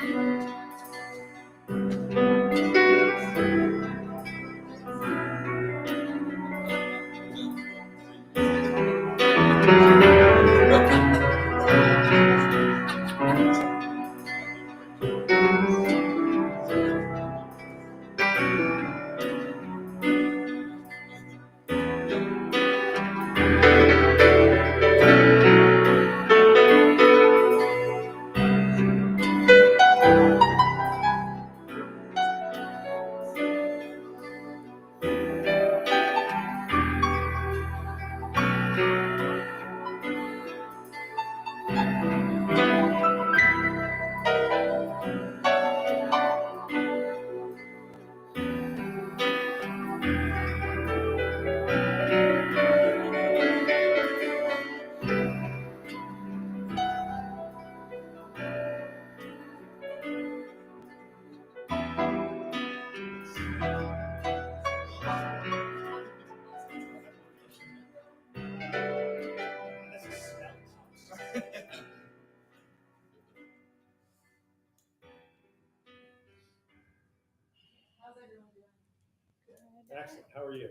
Excellent. How are you?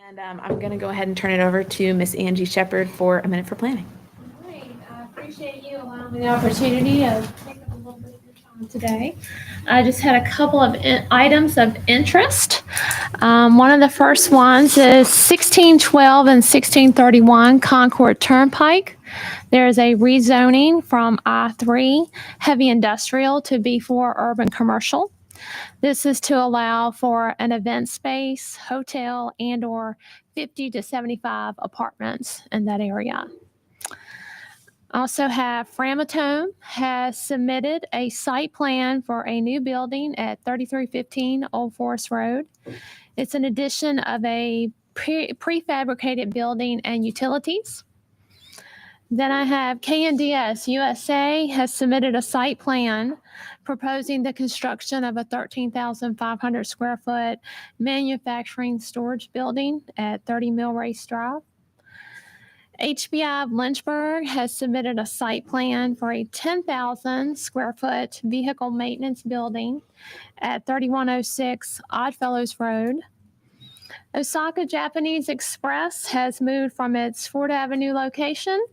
And I'm going to go ahead and turn it over to Miss Angie Shepard for a minute for planning. All right, I appreciate you allowing me the opportunity of taking a little bit of your time today. I just had a couple of items of interest. One of the first ones is 1612 and 1631 Concord Turnpike. There is a rezoning from I-3 heavy industrial to B4 urban commercial. This is to allow for an event space, hotel, and or 50 to 75 apartments in that area. Also have Framatome has submitted a site plan for a new building at 3315 Old Forest Road. It's an addition of a prefabricated building and utilities. Then I have KNDS USA has submitted a site plan proposing the construction of a 13,500 square foot manufacturing storage building at 30 Mill Race Drive. HBI of Lynchburg has submitted a site plan for a 10,000 square foot vehicle maintenance building at 3106 Oddfellows Road. Osaka Japanese Express has moved from its Ford Avenue location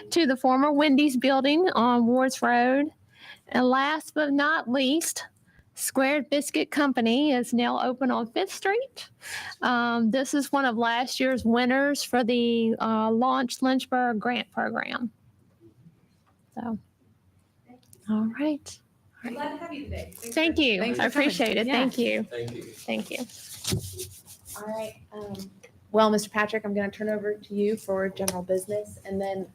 to the former Wendy's building on Wards Road. And last but not least, Squared Biscuit Company is now open on 5th Street. This is one of last year's winners for the Launch Lynchburg grant program. So, all right. Glad to have you today. Thank you. Thanks I for coming. appreciate it. Yeah. Thank you. Thank you. Thank you. All right. Well, Mr. Patrick, I'm going to turn over to you for general business. And then,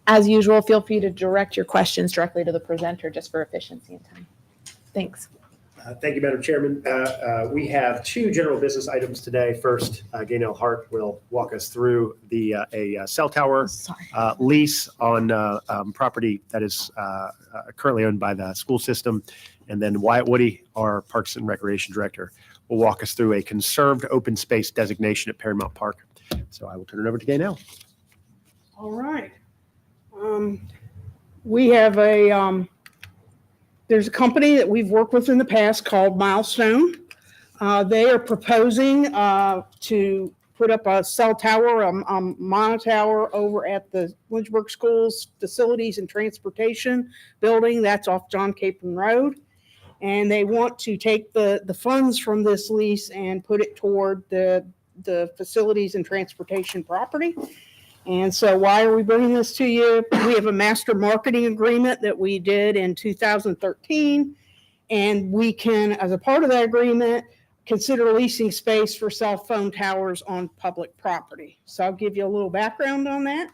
as usual, feel free to direct your questions directly to the presenter just for efficiency and time. Thanks. Thank you, Madam Chairman. We have two general business items today. First, Gaynell Hart will walk us through a cell tower Sorry. lease on property that is currently owned by the school system. And then Wyatt Woody, our Parks and Recreation Director, will walk us through a conserved open space designation at Paramount Park. So I will turn it over to Gaynell. All right. We have there's a company that we've worked with in the past called Milestone. They are proposing to put up a cell tower, a monotower over at the Lynchburg Schools Facilities and Transportation Building. That's off John Capron Road. And they want to take the funds from this lease and put it toward the facilities and transportation property. And so why are we bringing this to you? We have a master marketing agreement that we did in 2013. And we can, as a part of that agreement, consider leasing space for cell phone towers on public property. So I'll give you a little background on that.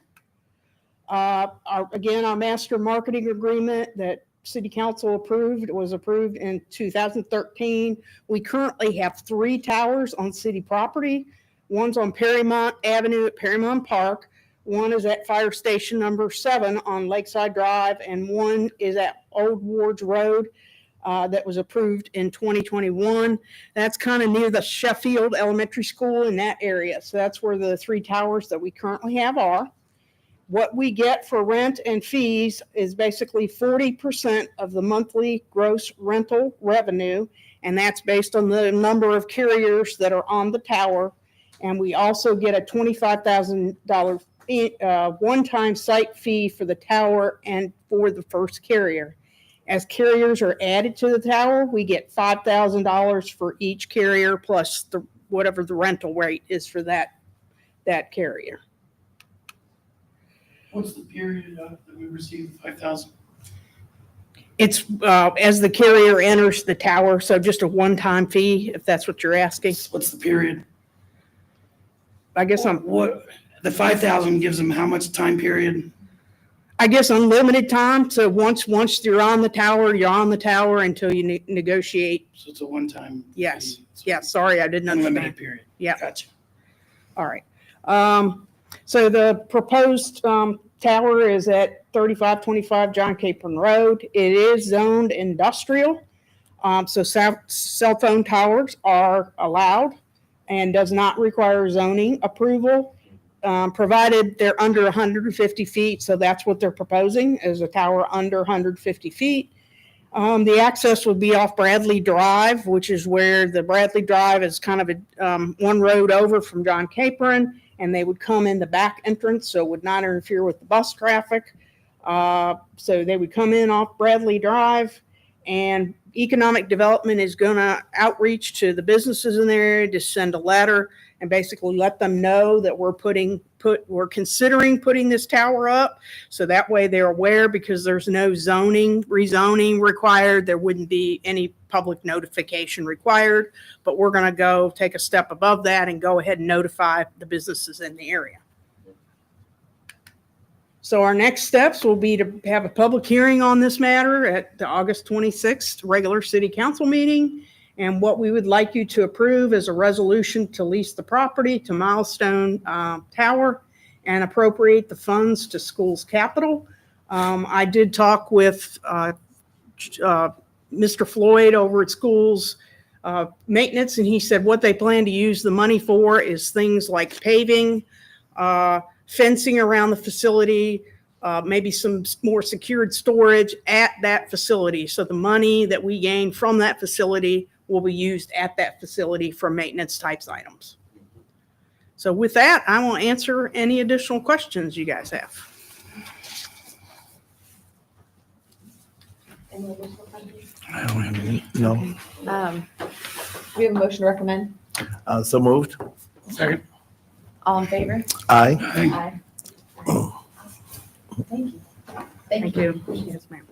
Our master marketing agreement that City Council approved was approved in 2013. We currently have 3 towers on city property. One's on Perrymont Avenue at Perrymont Park. One is at Fire Station number 7 on Lakeside Drive, and one is at Old Wards Road that was approved in 2021. That's kind of near the Sheffield Elementary School in that area. So that's where the 3 towers that we currently have are. What we get for rent and fees is basically 40% of the monthly gross rental revenue, and that's based on the number of carriers that are on the tower. And we also get a $25,000 one-time site fee for the tower and for the first carrier. As carriers are added to the tower, we get $5,000 for each carrier plus whatever the rental rate is for that carrier. What's the period that we receive the 5,000? It's as the carrier enters the tower, so just a one-time fee, if that's what you're asking. What's the period? I guess What the 5,000 gives them how much time period? I guess unlimited time. So once you're on the tower, you're on the tower until you negotiate. So it's a one-time. Yes. fee. Yeah. Sorry, I didn't Unlimited understand. period. Yeah. Gotcha. All right. So the proposed tower is at 3525 John Capron Road. It is zoned industrial. So cell phone towers are allowed and does not require zoning approval, provided they're under 150 feet. So that's what they're proposing, is a tower under 150 feet. The access would be off Bradley Drive, which is where the Bradley Drive is kind of a, one road over from John Capron, and they would come in the back entrance, so it would not interfere with the bus traffic. So they would come in off Bradley Drive, and economic development is going to outreach to the businesses in the area to send a letter and basically let them know that we're considering putting this tower up. So that way they're aware, because there's no rezoning required. There wouldn't be any public notification required, but we're going to go take a step above that and go ahead and notify the businesses in the area. So our next steps will be to have a public hearing on this matter at the August 26th regular city council meeting. And what we would like you to approve is a resolution to lease the property to Milestone Tower and appropriate the funds to schools capital. I did talk with Mr. Floyd over at schools maintenance, and he said what they plan to use the money for is things like paving, fencing around the facility, maybe some more secured storage at that facility. So the money that we gain from that facility will be used at that facility for maintenance types items. So with that, I will answer any additional questions you guys have. Any additional questions? I don't have any. No. We have a motion to recommend. So moved. Second. All in favor? Aye. Aye. Aye. Thank you. Thank you. Yes, ma'am.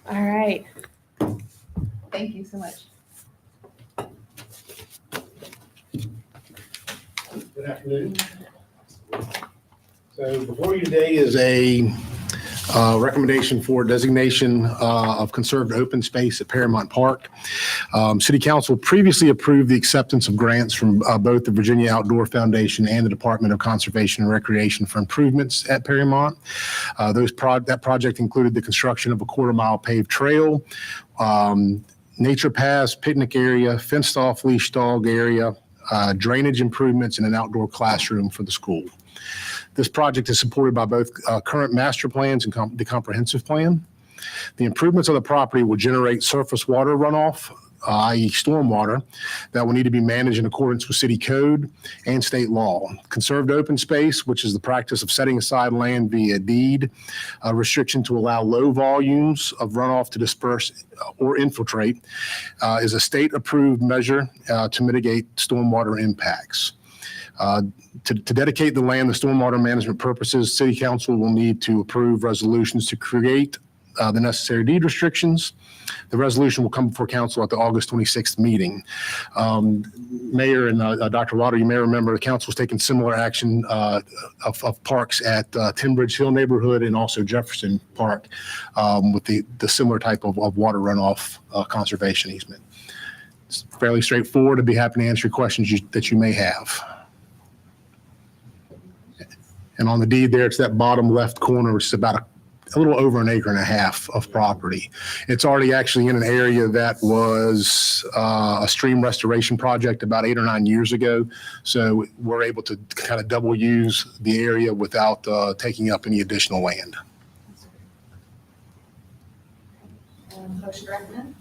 All right. Thank you so much. Good afternoon. So before you today is a recommendation for designation of conserved open space at Paramount Park. City Council previously approved the acceptance of grants from both the Virginia Outdoor Foundation and the Department of Conservation and Recreation for improvements at Paramount. That project included the construction of a quarter-mile paved trail, nature paths, picnic area, fenced-off leash dog area, drainage improvements, and an outdoor classroom for the school. This project is supported by both current master plans and the comprehensive plan. The improvements of the property will generate surface water runoff, i.e. stormwater, that will need to be managed in accordance with city code and state law. Conserved open space, which is the practice of setting aside land via deed, a restriction to allow low volumes of runoff to disperse or infiltrate, is a state-approved measure to mitigate stormwater impacts. To dedicate the land to stormwater management purposes, City Council will need to approve resolutions to create the necessary deed restrictions. The resolution will come before council at the August 26th meeting. Mayor and Dr. Water, you may remember the council was taking similar action of parks at Tinbridge Hill neighborhood and also Jefferson Park with the similar type of water runoff conservation easement. It's fairly straightforward. I'd be happy to answer questions that you may have. And on the deed there, it's that bottom left corner, which is about a little over an acre and a half of property. It's already actually in an area that was a stream restoration project about 8 or 9 years ago. So we're able to kind of double use the area without taking up any additional land. Motion to recommend.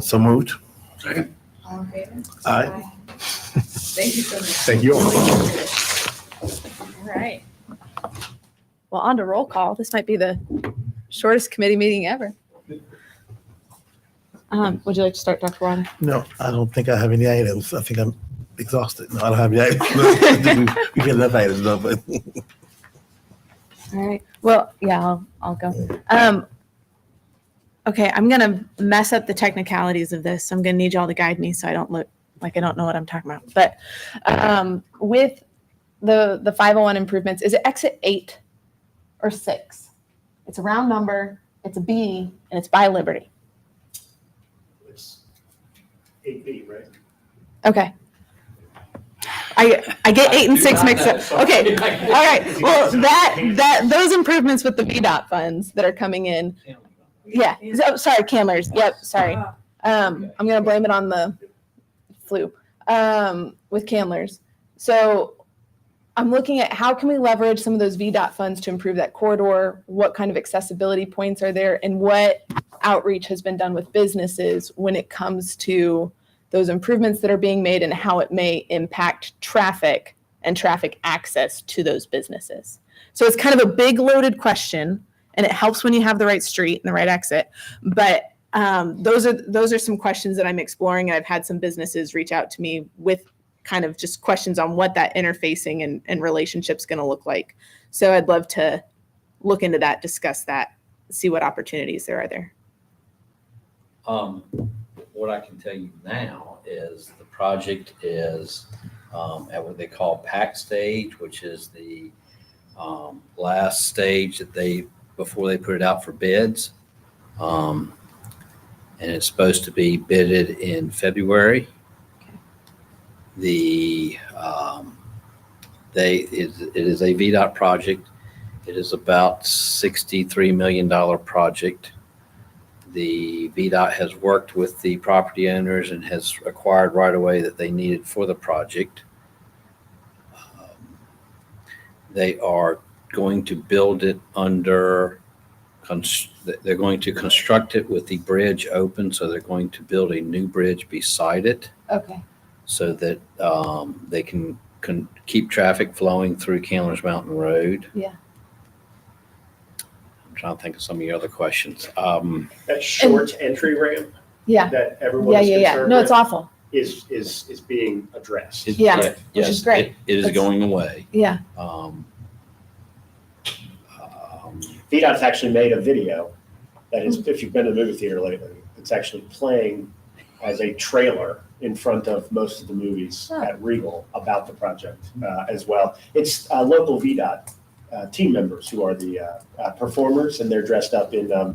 So moved. Second. All in favor? Aye. Thank you so much. Thank you all. All right. Well, on to roll call. This might be the shortest committee meeting ever. Would you like to start, Dr. Warren? No, I don't think I have any items. I think I'm exhausted. No, I don't have any items. We get enough items though, but. All right. Well, yeah, I'll go. Okay, I'm gonna mess up the technicalities of this. So I'm gonna need y'all to guide me so I don't look like I don't know what I'm talking about. But with the 501 improvements, is it exit 8 or 6? It's a round number, it's a B, and it's by Liberty. It's 8 feet, right? Okay. I get 8 and 6 mixed up. Okay, all right. Well, those improvements with the VDOT funds that are coming in. Yeah, sorry, Candlers. Yep, sorry. I'm gonna blame it on the flu with Candlers. So I'm looking at how can we leverage some of those VDOT funds to improve that corridor? What kind of accessibility points are there? And what outreach has been done with businesses when it comes to those improvements that are being made and how it may impact traffic and traffic access to those businesses. So it's kind of a big loaded question, and it helps when you have the right street and the right exit. But those are some questions that I'm exploring. I've had some businesses reach out to me with kind of just questions on what that interfacing and relationship's going to look like. So I'd love to look into that, discuss that, see what opportunities there are there. What I can tell you now is the project is at what they call pack stage, which is the last stage that before they put it out for bids. And it's supposed to be bidded in February. It is a VDOT project. It is about $63 million project. The VDOT has worked with the property owners and has acquired right away that they needed for the project. They are going to build it they're going to construct it with the bridge open, so they're going to build a new bridge beside it Okay. so that they can keep traffic flowing through Candler's Mountain Road. Yeah. I'm trying to think of some of your other questions. That short entry ramp Yeah. that everyone is Yeah. concerned No, it's with awful. is being addressed. Yeah, which yes, is great. It is That's- going away. Yeah. VDOT's actually made a video that is, if you've been to the movie theater lately, it's actually playing as a trailer in front of most of the movies at Regal about the project as well. It's local VDOT team members who are the performers, and they're dressed up in, I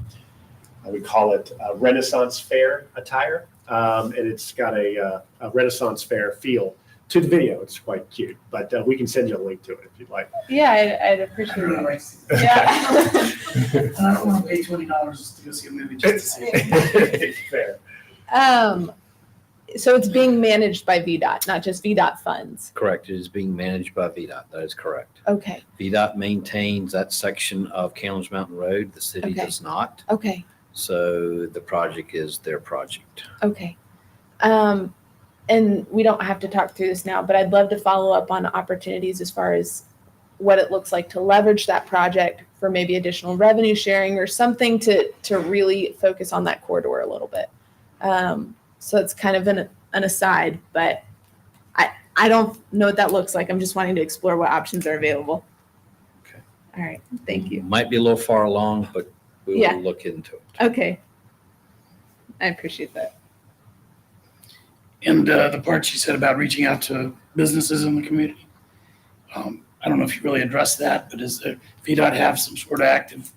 would call it Renaissance Fair attire. And it's got a Renaissance Fair feel to the video. It's quite cute, but we can send you a link to it if you'd like. Yeah, I'd appreciate it. Yeah. And I don't want to pay $20 to go see a movie just to see it. Fair. So it's being managed by VDOT, not just VDOT funds. Correct. It is being managed by VDOT. That is correct. Okay. VDOT maintains that section of Candler's Mountain Road. The city Okay. does not. Okay. So the project is their project. Okay. And we don't have to talk through this now, but I'd love to follow up on opportunities as far as what it looks like to leverage that project for maybe additional revenue sharing or something to really focus on that corridor a little bit. So it's kind of an aside, but I don't know what that looks like. I'm just wanting to explore what options are available. Okay. All right. Thank you. Might be a little far along, but we Yeah. will look into it. Okay. I appreciate that. And the part you said about reaching out to businesses in the community, I don't know if you really addressed that, but does the VDOT have some sort of active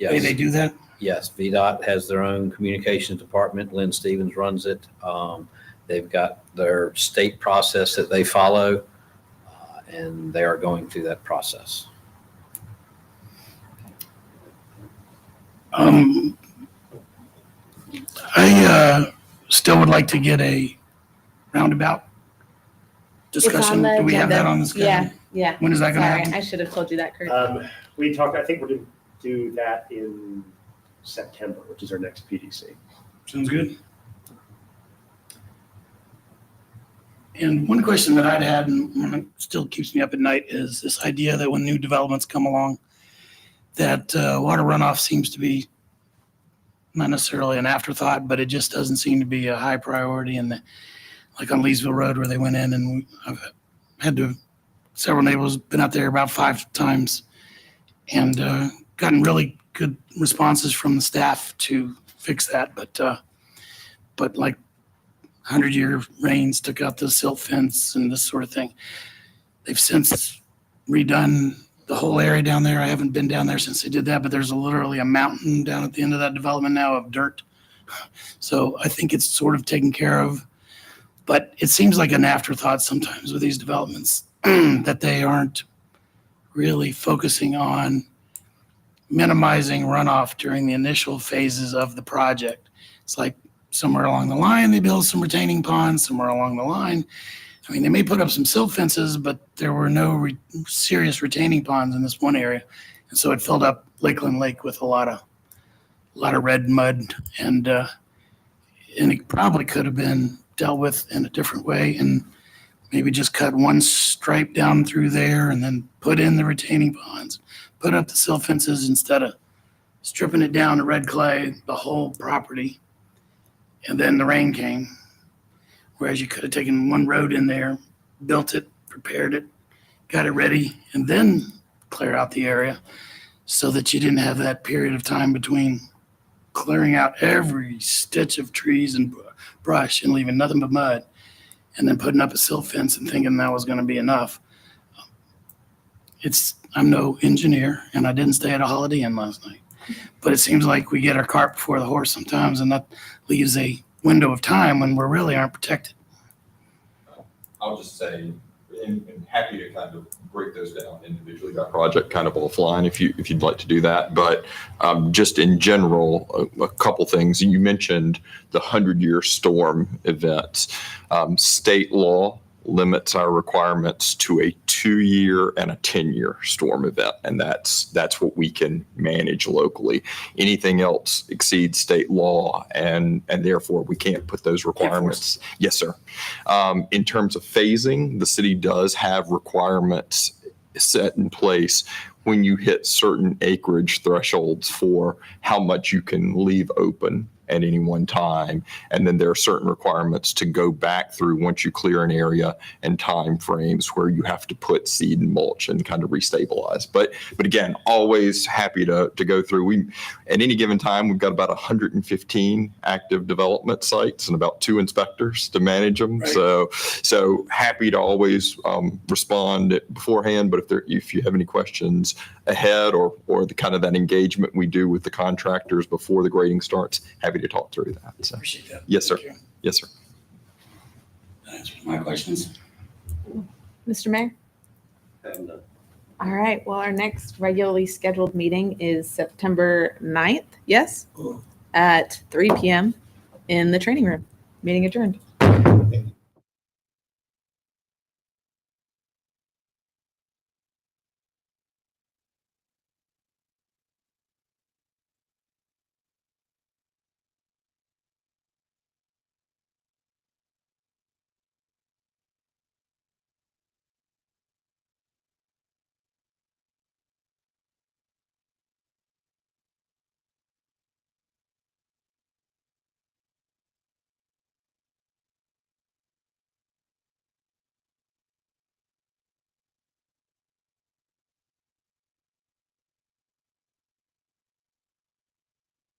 way they Yes, do that? yes. VDOT has their own communications department. Lynn Stevens runs it. They've got their state process that they follow, and they are going through that process. I still would like to get a roundabout discussion. the Do we have that agenda. on the schedule? Yeah. Yeah. When is that going to Sorry, happen? I should have told you that, Kurt. We talked, I think we're going to do that in September, which is our next PDC. Sounds good. And one question that I'd had, and one that still keeps me up at night, is this idea that when new developments come along, that water runoff seems to be not necessarily an afterthought, but it just doesn't seem to be a high priority. And like on Leesville Road where they went in, and I've had several neighbors, been out there about 5 times and gotten really good responses from the staff to fix that. But like 100-year rains took out the silt fence and this sort of thing. They've since redone the whole area down there. I haven't been down there since they did that, but there's literally a mountain down at the end of that development now of dirt. So I think it's sort of taken care of, but it seems like an afterthought sometimes with these developments that they aren't really focusing on minimizing runoff during the initial phases of the project. It's like somewhere along the line, they build some retaining ponds, somewhere along the line. I mean, they may put up some silt fences, but there were no serious retaining ponds in this one area. And so it filled up Lakeland Lake with a lot a lot of red mud, and it probably could have been dealt with in a different way, and maybe just cut one stripe down through there and then put in the retaining ponds, put up the silt fences instead of stripping it down to red clay, the whole property. And then the rain came. Whereas you could have taken one road in there, built it, prepared it, got it ready, and then clear out the area so that you didn't have that period of time between clearing out every stitch of trees and brush and leaving nothing but mud, and then putting up a silt fence and thinking that was going to be enough. I'm no engineer, and I didn't stay at a Holiday Inn last night, but it seems like we get our cart before the horse sometimes, and that leaves a window of time when we really aren't protected. I'll just say, and happy to kind of break those down individually by project kind of offline if you'd like to do that. But just in general, a couple things. You mentioned the 100-year storm events. State law limits our requirements to a 2-year and a 10-year storm event, and that's what we can manage locally. Anything else exceeds state law, and therefore we can't put those requirements. Yes, sir. In terms of phasing, the city does have requirements set in place when you hit certain acreage thresholds for how much you can leave open at any one time. And then there are certain requirements to go back through once you clear an area and time frames where you have to put seed and mulch and kind of restabilize. But again, always happy to go through. At any given time, we've got about 115 active development sites and about 2 inspectors to manage them. Right. So happy to always respond beforehand. But if you have any questions ahead or the kind of that engagement we do with the contractors before the grading starts, happy to talk through that. So, Appreciate that. Yes, sir. Thank you. Yes, sir. That answers my questions. Mr. Mayor? All right, well, our next regularly scheduled meeting is September 9th, yes? At 3 p.m. in the training room. Meeting adjourned.